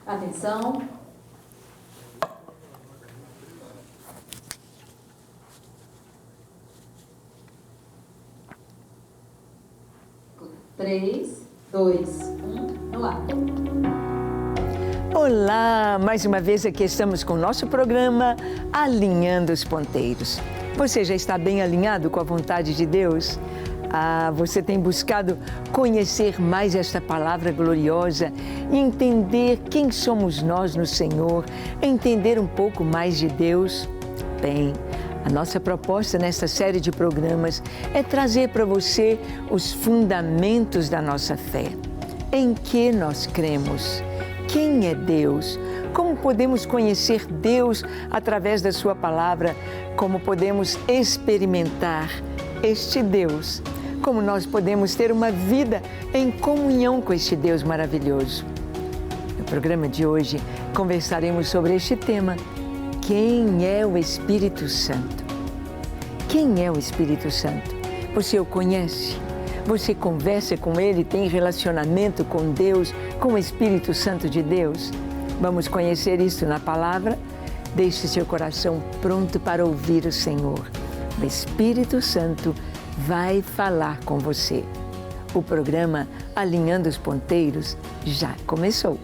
Atenção. Três, dois, no ar. Olá, mais uma vez aqui estamos com o nosso programa Alinhando os Ponteiros. Você já está bem alinhado com a vontade de Deus? Você tem buscado conhecer mais esta palavra gloriosa, entender quem somos nós no Senhor, entender um pouco mais de Deus? Bem, a nossa proposta nesta série de programas é trazer para você os fundamentos da nossa fé. Em que nós cremos? Quem é Deus? Como podemos conhecer Deus através da sua palavra? Como podemos experimentar este Deus? Como nós podemos ter uma vida em comunhão com este Deus maravilhoso? No programa de hoje, conversaremos sobre este tema. Quem é o Espírito Santo? Quem é o Espírito Santo? Você o conhece? Você conversa com Ele, tem relacionamento com Deus, com o Espírito Santo de Deus? Vamos conhecer isso na palavra? Deixe seu coração pronto para ouvir o Senhor. O Espírito Santo vai falar com você. O programa Alinhando os Ponteiros já começou.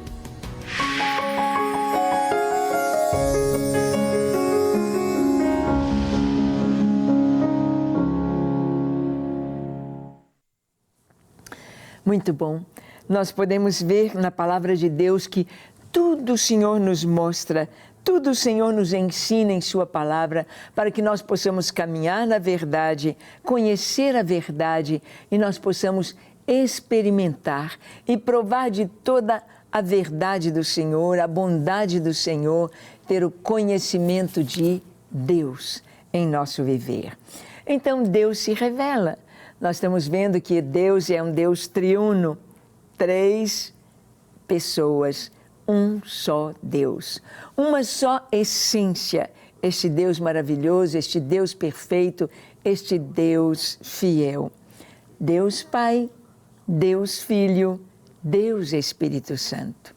Muito bom. Nós podemos ver na palavra de Deus que tudo o Senhor nos mostra, tudo o Senhor nos ensina em sua palavra para que nós possamos caminhar na verdade, conhecer a verdade e nós possamos experimentar e provar de toda a verdade do Senhor, a bondade do Senhor, ter o conhecimento de Deus em nosso viver. Então Deus se revela. Nós estamos vendo que Deus é um Deus triuno, 3 pessoas, um só Deus, uma só essência, este Deus maravilhoso, este Deus perfeito, este Deus fiel. Deus Pai, Deus Filho, Deus Espírito Santo.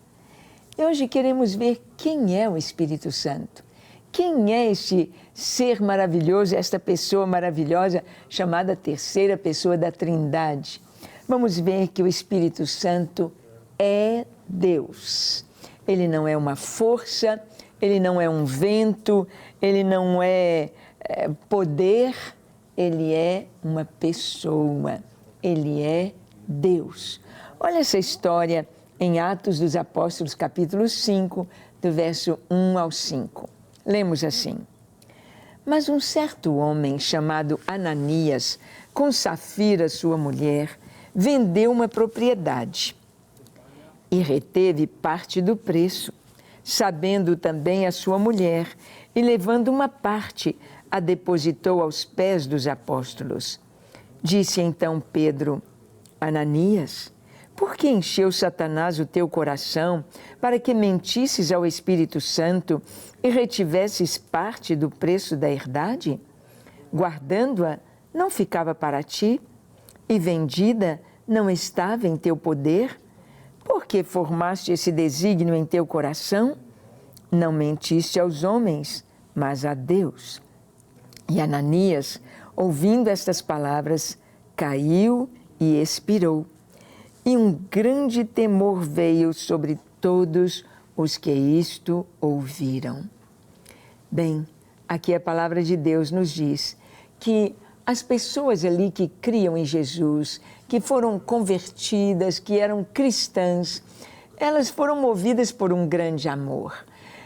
E hoje queremos ver quem é o Espírito Santo. Quem é este ser maravilhoso, esta pessoa maravilhosa chamada terceira pessoa da Trindade? Vamos ver que o Espírito Santo é Deus. Ele não é uma força, ele não é um vento, ele não é poder, ele é uma pessoa, ele é Deus. Olha essa história em Atos dos Apóstolos, capítulo 5, do verso 1 ao 5. Lemos assim: Mas um certo homem chamado Ananias, com Safira, sua mulher, vendeu uma propriedade e reteve parte do preço, sabendo também a sua mulher, e levando uma parte, a depositou aos pés dos apóstolos. Disse então Pedro: Ananias, por que encheu Satanás o teu coração para que mentisses ao Espírito Santo e retivesses parte do preço da herdade? Guardando-a, não ficava para ti? E vendida, não estava em teu poder? Por que formaste esse desígnio em teu coração? Não mentiste aos homens, mas a Deus. E Ananias, ouvindo estas palavras, caiu e expirou. E um grande temor veio sobre todos os que isto ouviram. Bem, aqui a palavra de Deus nos diz que as pessoas ali que criam em Jesus, que foram convertidas, que eram cristãs, elas foram movidas por um grande amor.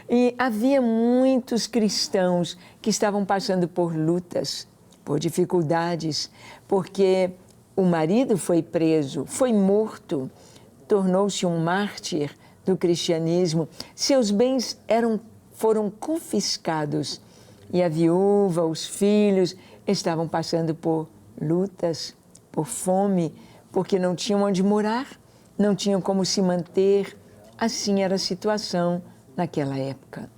E havia muitos cristãos que estavam passando por lutas, por dificuldades, porque o marido foi preso, foi morto, tornou-se um mártir do cristianismo. Seus bens foram confiscados e a viúva, os filhos estavam passando por lutas, por fome, porque não tinham onde morar, não tinham como se manter. Assim era a situação naquela época.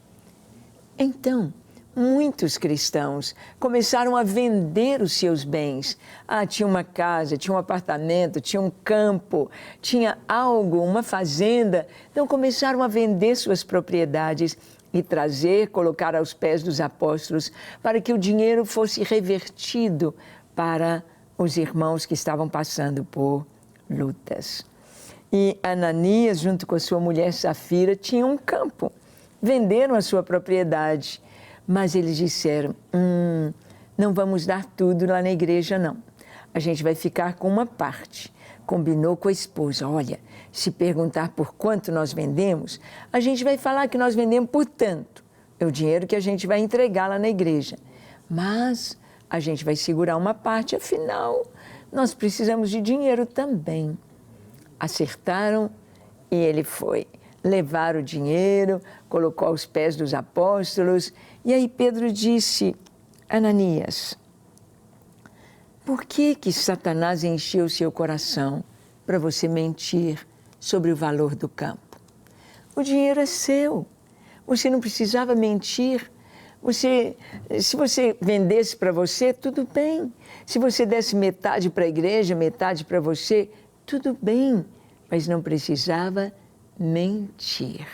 Então, muitos cristãos começaram a vender os seus bens. Tinha uma casa, tinha um apartamento, tinha um campo, tinha algo, uma fazenda. Então começaram a vender suas propriedades e colocar aos pés dos apóstolos para que o dinheiro fosse revertido para os irmãos que estavam passando por lutas. E Ananias, junto com a sua mulher Safira, tinham um campo. Venderam a sua propriedade. Mas eles disseram, não vamos dar tudo lá na igreja, não. A gente vai ficar com uma parte. Combinou com a esposa, olha, se perguntar por quanto nós vendemos, a gente vai falar que nós vendemos por tanto. É o dinheiro que a gente vai entregar lá na igreja. Mas a gente vai segurar uma parte, afinal, nós precisamos de dinheiro também. Acertaram e ele foi. Levaram o dinheiro, colocou aos pés dos apóstolos. E aí Pedro disse, Ananias, por que Satanás encheu o seu coração para você mentir sobre o valor do campo? O dinheiro é seu, você não precisava mentir. Se você vendesse para você, tudo bem. Se você desse metade para a igreja, metade para você, tudo bem. Mas não precisava mentir.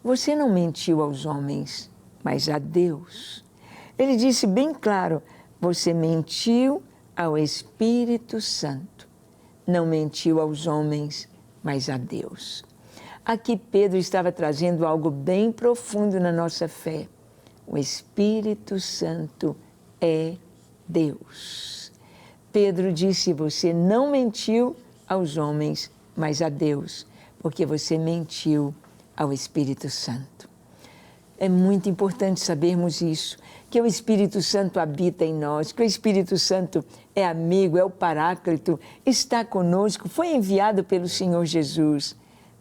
Você não mentiu aos homens, mas a Deus. Ele disse bem claro, você mentiu ao Espírito Santo. Não mentiu aos homens, mas a Deus. Aqui Pedro estava trazendo algo bem profundo na nossa fé. O Espírito Santo é Deus. Pedro disse, você não mentiu aos homens, mas a Deus, porque você mentiu ao Espírito Santo. É muito importante sabermos isso, que o Espírito Santo habita em nós, que o Espírito Santo é amigo, é o Paráclito, está conosco, foi enviado pelo Senhor Jesus.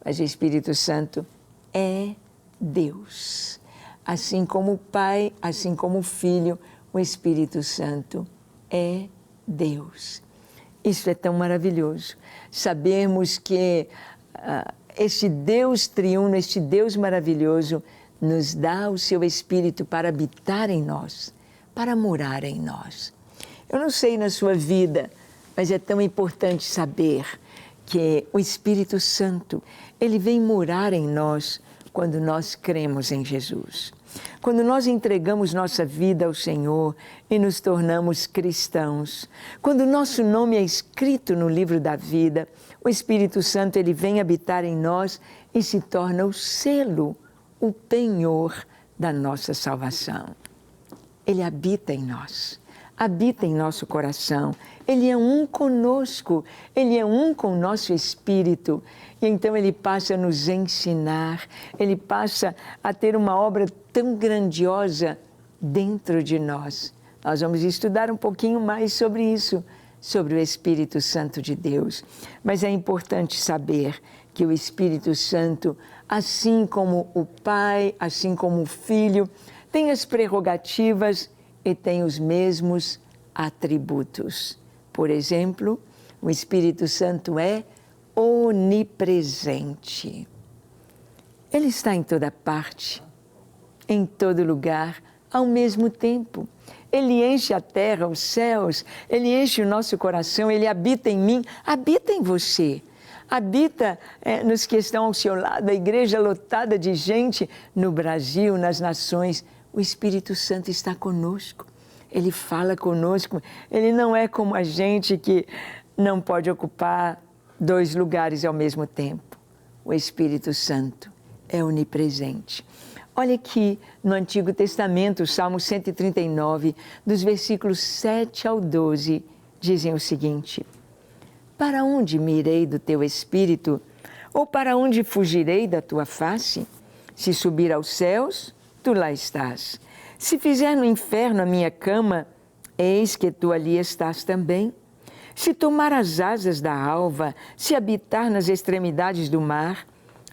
Mas o Espírito Santo é Deus. Assim como o Pai, assim como o Filho, o Espírito Santo é Deus. Isso é tão maravilhoso. Sabermos que este Deus triuno, este Deus maravilhoso, nos dá o seu Espírito para habitar em nós, para morar em nós. Eu não sei na sua vida, mas é tão importante saber que o Espírito Santo, ele vem morar em nós quando nós cremos em Jesus. Quando nós entregamos nossa vida ao Senhor e nos tornamos cristãos, quando nosso nome é escrito no livro da vida, o Espírito Santo ele vem habitar em nós e se torna o selo, o penhor da nossa salvação. Ele habita em nós, habita em nosso coração, ele é um conosco, ele é um com o nosso espírito. E então ele passa a nos ensinar, ele passa a ter uma obra tão grandiosa dentro de nós. Nós vamos estudar um pouquinho mais sobre isso, sobre o Espírito Santo de Deus. Mas é importante saber que o Espírito Santo, assim como o Pai, assim como o Filho, tem as prerrogativas e tem os mesmos atributos. Por exemplo, o Espírito Santo é onipresente. Ele está em toda parte, em todo lugar, ao mesmo tempo. Ele enche a terra, os céus, ele enche o nosso coração, ele habita em mim, habita em você. Habita nos que estão ao seu lado, a igreja lotada de gente no Brasil, nas nações. O Espírito Santo está conosco, ele fala conosco. Ele não é como a gente que não pode ocupar 2 lugares ao mesmo tempo. O Espírito Santo é onipresente. Olha aqui no Antigo Testamento, o Salmo 139, dos versículos 7 ao 12, dizem o seguinte: para onde me irei do teu Espírito? Ou para onde fugirei da tua face? Se subir aos céus, tu lá estás. Se fizer no inferno a minha cama, eis que tu ali estás também. Se tomar as asas da alva, se habitar nas extremidades do mar,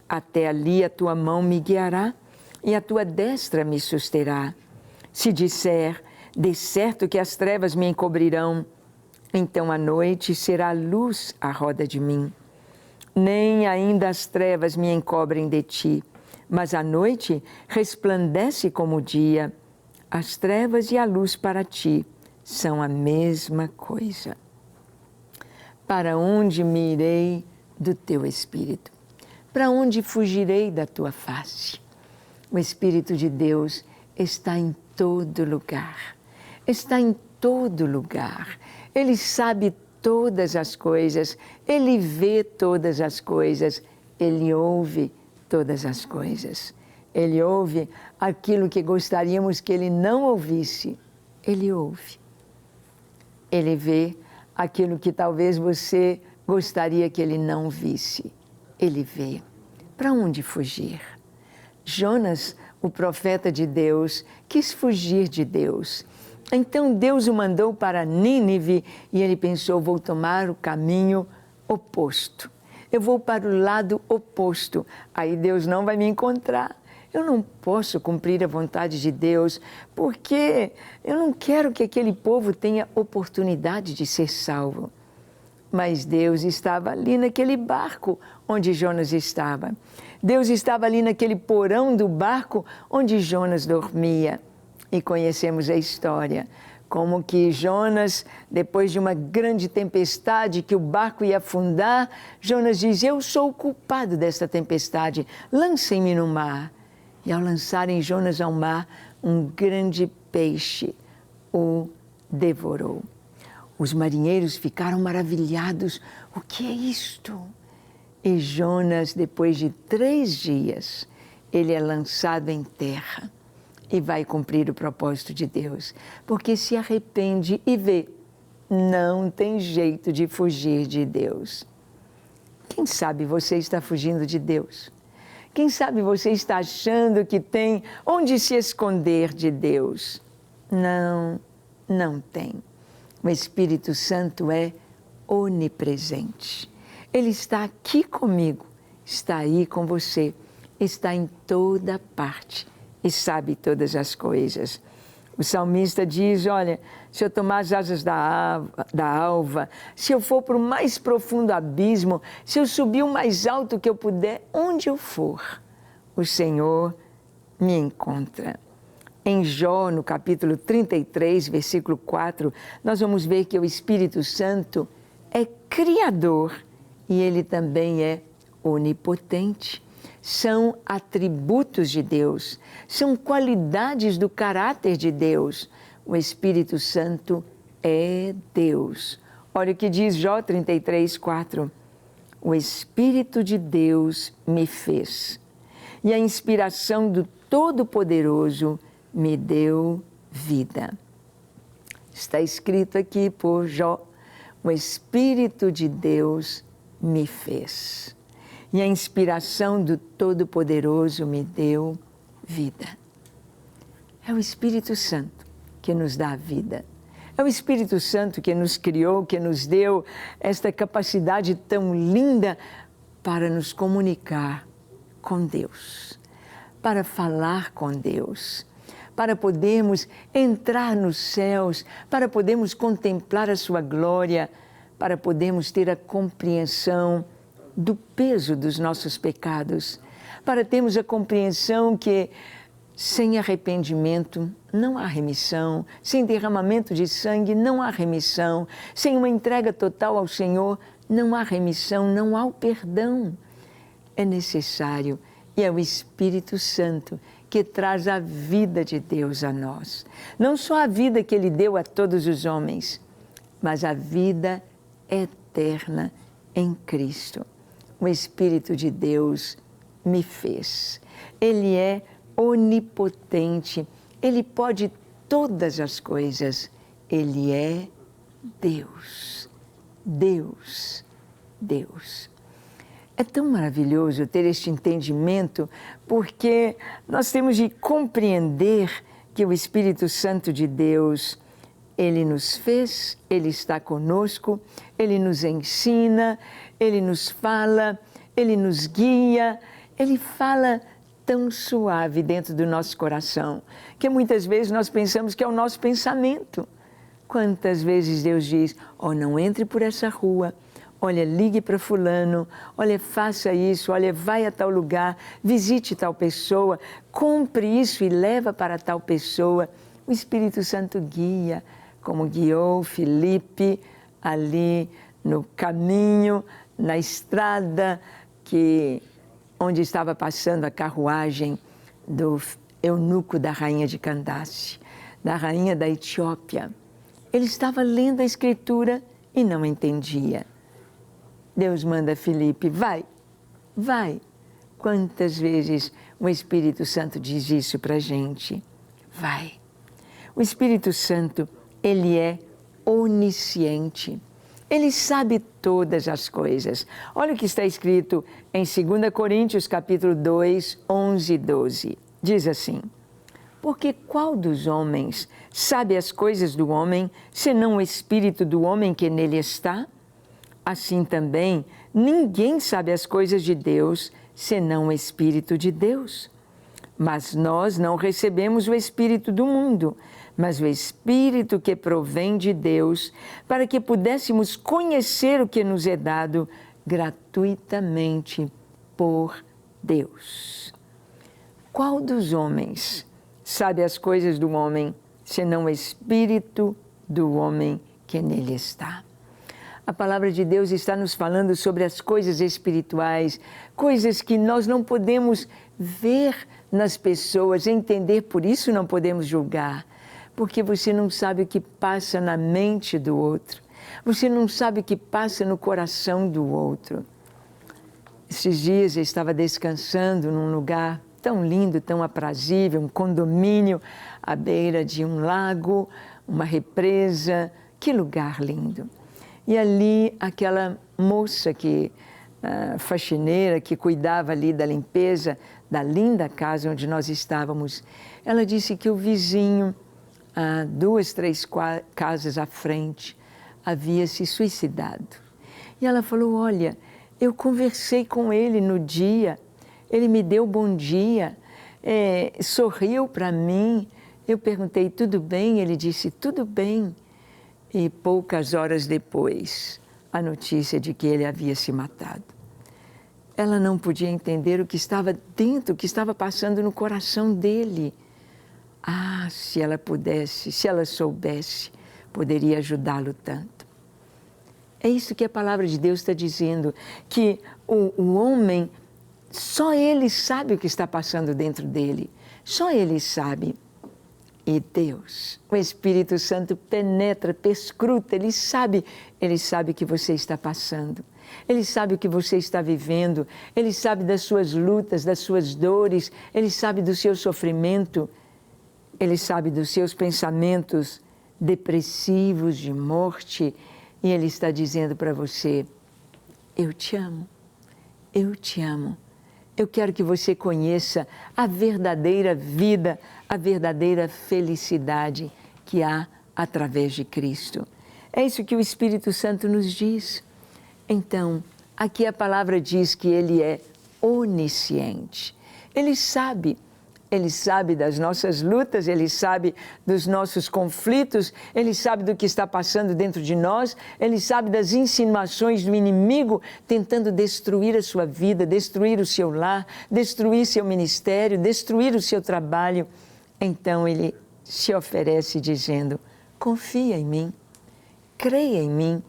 até ali a tua mão me guiará e a tua destra me susterá. Se disser, de certo que as trevas me encobrirão, então a noite será luz à roda de mim. Nem ainda as trevas me encobrem de ti, mas a noite resplandece como o dia. As trevas e a luz para ti são a mesma coisa. Para onde me irei do teu Espírito? Para onde fugirei da tua face? O Espírito de Deus está em todo lugar. Está em todo lugar. Ele sabe todas as coisas. Ele vê todas as coisas. Ele ouve todas as coisas. Ele ouve aquilo que gostaríamos que Ele não ouvisse. Ele ouve. Ele vê aquilo que talvez você gostaria que Ele não visse. Ele vê. Para onde fugir? Jonas, o profeta de Deus, quis fugir de Deus. Então Deus o mandou para Nínive e ele pensou, vou tomar o caminho oposto. Eu vou para o lado oposto. Aí Deus não vai me encontrar. Eu não posso cumprir a vontade de Deus, porque eu não quero que aquele povo tenha oportunidade de ser salvo. Mas Deus estava ali naquele barco onde Jonas estava. Deus estava ali naquele porão do barco onde Jonas dormia. E conhecemos a história, como que Jonas, depois de uma grande tempestade, que o barco ia afundar, Jonas diz, eu sou o culpado desta tempestade, lancem-me no mar. E ao lançarem Jonas ao mar, um grande peixe o devorou. Os marinheiros ficaram maravilhados. O que é isto? E Jonas, depois de 3 dias, ele é lançado em terra e vai cumprir o propósito de Deus. Porque se arrepende e vê, não tem jeito de fugir de Deus. Quem sabe você está fugindo de Deus? Quem sabe você está achando que tem onde se esconder de Deus? Não, não tem. O Espírito Santo é onipresente. Ele está aqui comigo, está aí com você, está em toda parte e sabe todas as coisas. O salmista diz, olha, se eu tomar as asas da alva, se eu for para o mais profundo abismo, se eu subir o mais alto que eu puder, onde eu for, o Senhor me encontra. Em Jó, no capítulo 33, versículo 4, nós vamos ver que o Espírito Santo é criador e ele também é onipotente. São atributos de Deus, são qualidades do caráter de Deus. O Espírito Santo é Deus. Olha o que diz Jó 33, 4. O Espírito de Deus me fez, e a inspiração do Todo-Poderoso me deu vida. Está escrito aqui por Jó, o Espírito de Deus me fez. E a inspiração do Todo-Poderoso me deu vida. É o Espírito Santo que nos dá a vida. É o Espírito Santo que nos criou, que nos deu esta capacidade tão linda para nos comunicar com Deus, para falar com Deus, para podermos entrar nos céus, para podermos contemplar a sua glória, para podermos ter a compreensão do peso dos nossos pecados, para termos a compreensão que sem arrependimento não há remissão, sem derramamento de sangue não há remissão, sem uma entrega total ao Senhor não há remissão, não há o perdão. É necessário, e é o Espírito Santo que traz a vida de Deus a nós. Não só a vida que Ele deu a todos os homens, mas a vida eterna em Cristo. O Espírito de Deus me fez. Ele é onipotente, Ele pode todas as coisas. Ele é Deus, Deus, Deus. É tão maravilhoso ter este entendimento, porque nós temos de compreender que o Espírito Santo de Deus, Ele nos fez, Ele está conosco, Ele nos ensina, Ele nos fala, Ele nos guia, Ele fala tão suave dentro do nosso coração, que muitas vezes nós pensamos que é o nosso pensamento. Quantas vezes Deus diz, não entre por essa rua, olha, ligue para fulano, olha, faça isso, olha, vai a tal lugar, visite tal pessoa, compre isso e leva para tal pessoa. O Espírito Santo guia, como guiou Filipe ali no caminho, na estrada onde estava passando a carruagem do eunuco da rainha de Candace, da rainha da Etiópia. Ele estava lendo a Escritura e não entendia. Deus manda Filipe, vai. Quantas vezes o Espírito Santo diz isso para a gente? Vai. O Espírito Santo, ele é onisciente. Ele sabe todas as coisas. Olha o que está escrito em 2 Coríntios, capítulo 2, 11 e 12. Diz assim: porque qual dos homens sabe as coisas do homem, senão o espírito do homem que nele está? Assim também, ninguém sabe as coisas de Deus, senão o Espírito de Deus. Mas nós não recebemos o Espírito do mundo, mas o Espírito que provém de Deus, para que pudéssemos conhecer o que nos é dado gratuitamente por Deus. Qual dos homens sabe as coisas do homem, senão o Espírito do homem que nele está? A palavra de Deus está nos falando sobre as coisas espirituais, coisas que nós não podemos ver nas pessoas, entender, por isso não podemos julgar, porque você não sabe o que passa na mente do outro, você não sabe o que passa no coração do outro. Esses dias eu estava descansando num lugar tão lindo, tão aprazível, um condomínio à beira de um lago, uma represa, que lugar lindo. E ali aquela moça faxineira que cuidava ali da limpeza da linda casa onde nós estávamos, ela disse que o vizinho, 2, 3 casas à frente, havia se suicidado. E ela falou, olha, eu conversei com ele no dia, ele me deu bom dia, sorriu para mim, eu perguntei, tudo bem? Ele disse, tudo bem. E poucas horas depois, a notícia de que ele havia se matado. Ela não podia entender o que estava dentro, o que estava passando no coração dele. Se ela pudesse, se ela soubesse, poderia ajudá-lo tanto. É isso que a palavra de Deus está dizendo, que o homem, só ele sabe o que está passando dentro dele, só ele sabe. E Deus, o Espírito Santo penetra, perscruta, Ele sabe o que você está passando. Ele sabe o que você está vivendo. Ele sabe das suas lutas, das suas dores. Ele sabe do seu sofrimento. Ele sabe dos seus pensamentos depressivos, de morte. E Ele está dizendo para você, eu te amo, eu te amo. Eu quero que você conheça a verdadeira vida, a verdadeira felicidade que há através de Cristo. É isso que o Espírito Santo nos diz. Então, aqui a palavra diz que Ele é onisciente. Ele sabe das nossas lutas, Ele sabe dos nossos conflitos, Ele sabe do que está passando dentro de nós, Ele sabe das insinuações do inimigo tentando destruir a sua vida, destruir o seu lar, destruir seu ministério, destruir o seu trabalho. Então Ele se oferece dizendo, confia em mim, creia em mim,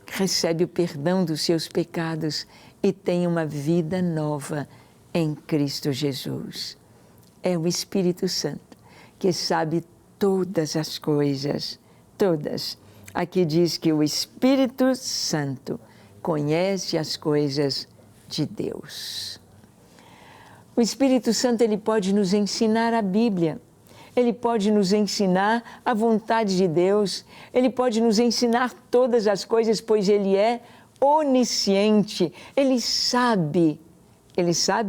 recebe o perdão dos seus pecados e tenha uma vida nova em Cristo Jesus. É o Espírito Santo que sabe todas as coisas, todas. Aqui diz que o Espírito Santo conhece as coisas de Deus. O Espírito Santo, ele pode nos ensinar a Bíblia, ele pode nos ensinar a vontade de Deus, ele pode nos ensinar todas as coisas, pois ele é onisciente, ele sabe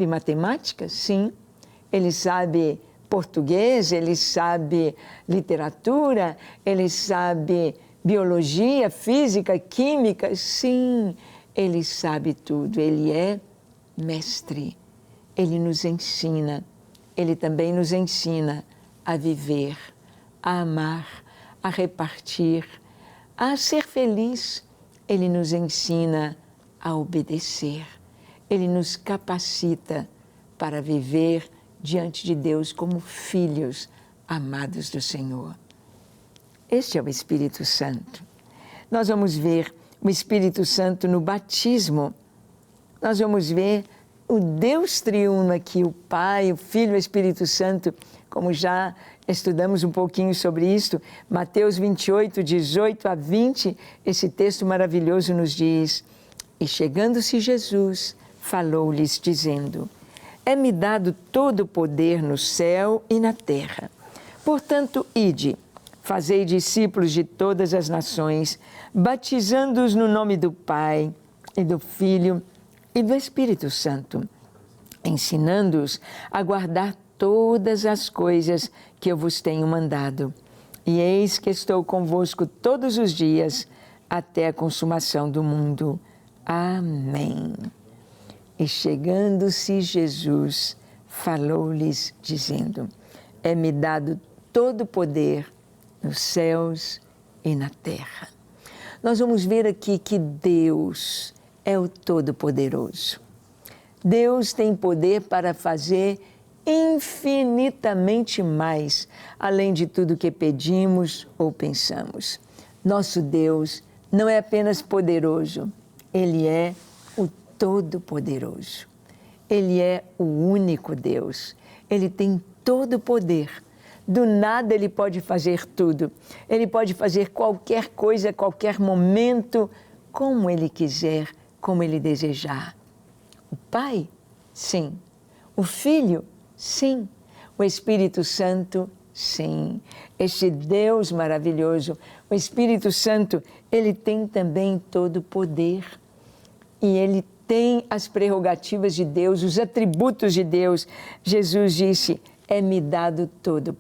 matemática? Sim. Ele sabe português, ele sabe literatura, ele sabe biologia, física, química. Sim, ele sabe tudo. Ele é mestre. Ele nos ensina. Ele também nos ensina a viver, a amar, a repartir, a ser feliz. Ele nos ensina a obedecer. Ele nos capacita para viver diante de Deus como filhos amados do Senhor. Este é o Espírito Santo. Nós vamos ver o Espírito Santo no batismo. Nós vamos ver o Deus triuno aqui, o Pai, o Filho e o Espírito Santo, como já estudamos um pouquinho sobre isso. Mateus 28, 18 a 20, esse texto maravilhoso nos diz: E chegando-se Jesus, falou-lhes dizendo: É-me dado todo o poder no céu e na terra. Portanto, ide, fazei discípulos de todas as nações, batizando-os no nome do Pai e do Filho e do Espírito Santo, ensinando-os a guardar todas as coisas que eu vos tenho mandado. E eis que estou convosco todos os dias, até a consumação do mundo. Amém. E chegando-se Jesus, falou-lhes, dizendo: É-me dado todo o poder nos céus e na terra. Nós vamos ver aqui que Deus é o Todo-Poderoso. Deus tem poder para fazer infinitamente mais, além de tudo que pedimos ou pensamos. Nosso Deus não é apenas poderoso, Ele é o Todo-Poderoso. Ele é o único Deus. Ele tem todo o poder. Do nada Ele pode fazer tudo. Ele pode fazer qualquer coisa, qualquer momento, como Ele quiser, como Ele desejar. O Pai? Sim. O Filho? Sim. O Espírito Santo? Sim. Este Deus maravilhoso, o Espírito Santo, Ele tem também todo o poder. E Ele tem as prerrogativas de Deus, os atributos de Deus. Jesus disse: É-me dado todo o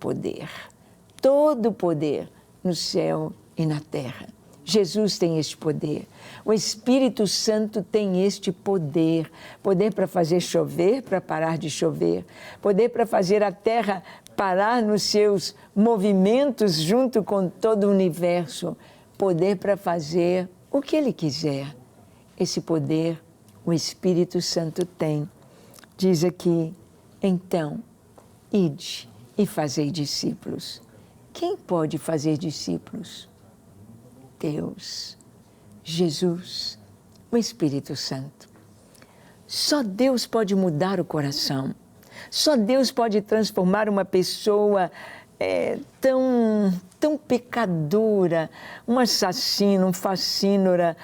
poder no céu e na terra. Jesus tem este poder. O Espírito Santo tem este poder. Poder para fazer chover, para parar de chover. Poder para fazer a terra parar nos seus movimentos junto com todo o universo. Poder para fazer o que Ele quiser. Esse poder o Espírito Santo tem. Diz aqui: então, ide e fazei discípulos. Quem pode fazer discípulos? Deus, Jesus, o Espírito Santo. Só Deus pode mudar o coração. Só Deus pode transformar uma pessoa tão pecadora, um assassino, um facínora,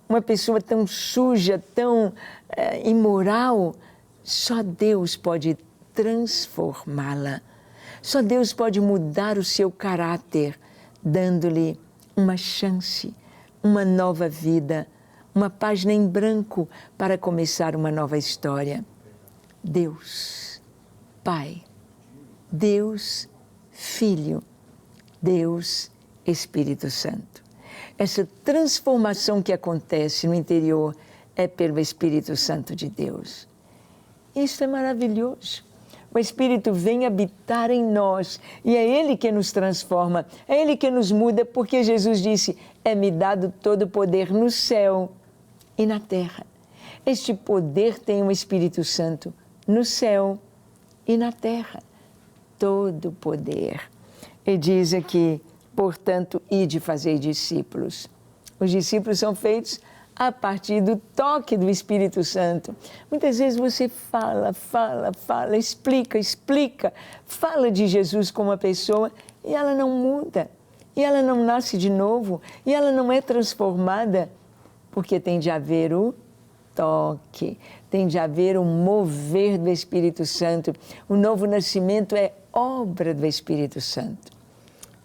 uma pessoa tão suja, tão imoral. Só Deus pode transformá-la. Só Deus pode mudar o seu caráter, dando-lhe uma chance, uma nova vida, uma página em branco para começar uma nova história. Deus, Pai, Deus, Filho, Deus, Espírito Santo. Essa transformação que acontece no interior é pelo Espírito Santo de Deus. Isso é maravilhoso. O Espírito vem habitar em nós e é Ele que nos transforma, é Ele que nos muda, porque Jesus disse: É-me dado todo o poder no céu e na terra. Este poder tem o Espírito Santo no céu e na terra. Todo o poder. E diz aqui: portanto, ide fazei discípulos. Os discípulos são feitos a partir do toque do Espírito Santo. Muitas vezes você fala, explica, fala de Jesus com uma pessoa e ela não muda, e ela não nasce de novo, e ela não é transformada, porque tem de haver o toque, tem de haver o mover do Espírito Santo. O novo nascimento é obra do Espírito Santo.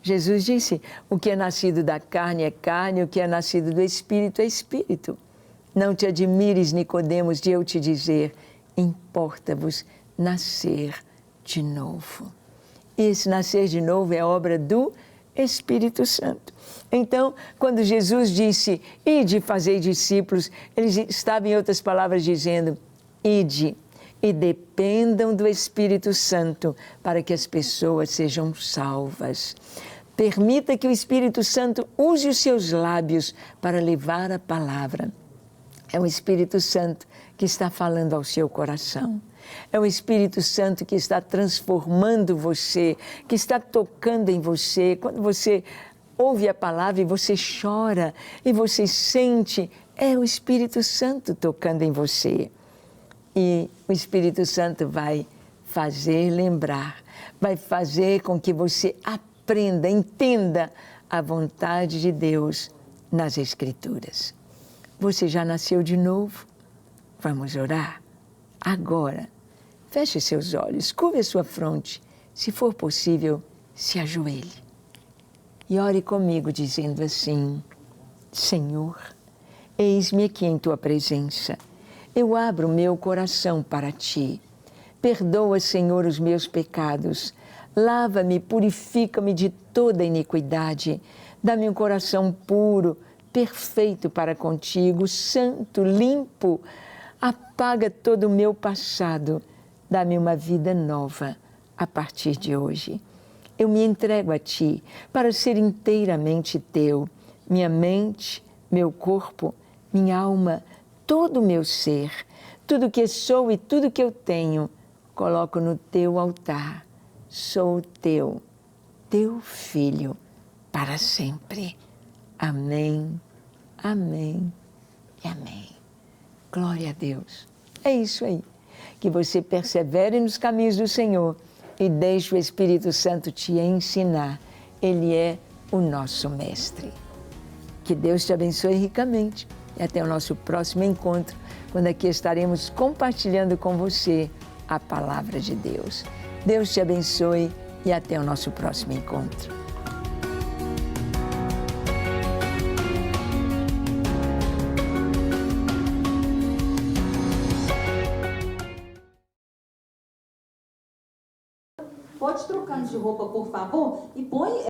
Jesus disse: o que é nascido da carne é carne, o que é nascido do Espírito é Espírito. Não te admires, Nicodemos, de eu te dizer: importa-vos nascer de novo. Esse nascer de novo é obra do Espírito Santo. Então, quando Jesus disse: ide, fazei discípulos, ele estava, em outras palavras, dizendo: ide e dependam do Espírito Santo para que as pessoas sejam salvas. Permita que o Espírito Santo use os seus lábios para levar a palavra. É o Espírito Santo que está falando ao seu coração. É o Espírito Santo que está transformando você, que está tocando em você. Quando você ouve a palavra e você chora, e você sente, é o Espírito Santo tocando em você. E o Espírito Santo vai fazer lembrar, vai fazer com que você aprenda, entenda a vontade de Deus nas Escrituras. Você já nasceu de novo? Vamos orar? Agora, feche seus olhos, curve a sua fronte. Se for possível, se ajoelhe. E ore comigo dizendo assim: Senhor, eis-me aqui em Tua presença. Eu abro meu coração para Ti. Perdoa, Senhor, os meus pecados. Lava-me, purifica-me de toda iniquidade. Dá-me um coração puro, perfeito para contigo, santo, limpo. Apaga todo o meu passado. Dá-me uma vida nova a partir de hoje. Eu me entrego a Ti para ser inteiramente Teu. Minha mente, meu corpo, minha alma, todo o meu ser, tudo que sou e tudo que eu tenho, coloco no Teu altar. Sou Teu, Teu Filho, para sempre. Amém, amém e amém. Glória a Deus. É isso aí. Que você persevere nos caminhos do Senhor e deixe o Espírito Santo te ensinar. Ele é o nosso mestre. Que Deus te abençoe ricamente. E até o nosso próximo encontro, quando aqui estaremos compartilhando com você a palavra de Deus. Deus te abençoe e até o nosso próximo encontro. Pode trocar de roupa, por favor, e põe